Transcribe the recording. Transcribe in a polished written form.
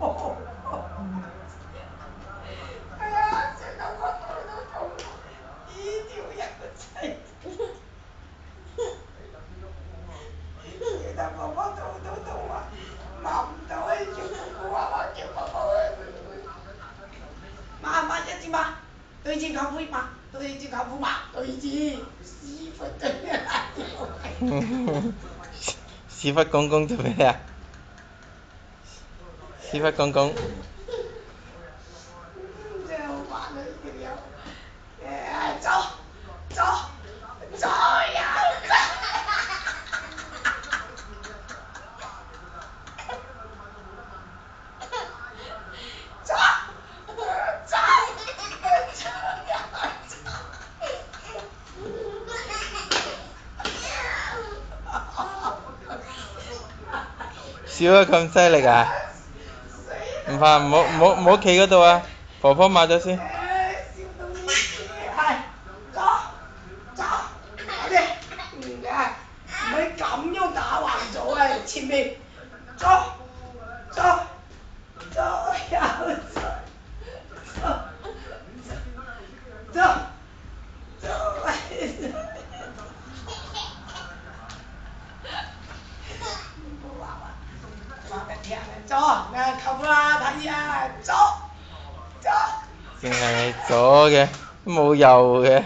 哎呀，笑到我肚都痛啦！呢條人個仔，笑到我肚都痛啊！抹唔到你叫姑姑啊！我叫姑姑啊！抹抹一支抹，對住舅父抹，對住舅父抹，對住屎忽對屎忽公公做咩啊？屎忽公公。真係好玩啊！呢條友，誒走走走呀！走走走呀！笑得咁犀利啊！唔怕，唔好企嗰度啊！婆婆抹咗先。笑到呢啲係走走，快啲！唔可以咁樣打橫走啊！前面走走走呀走走走走，冇話話，話俾聽啊！走，嗱舅父啊，睇住啊，走走。淨係左嘅，冇右嘅。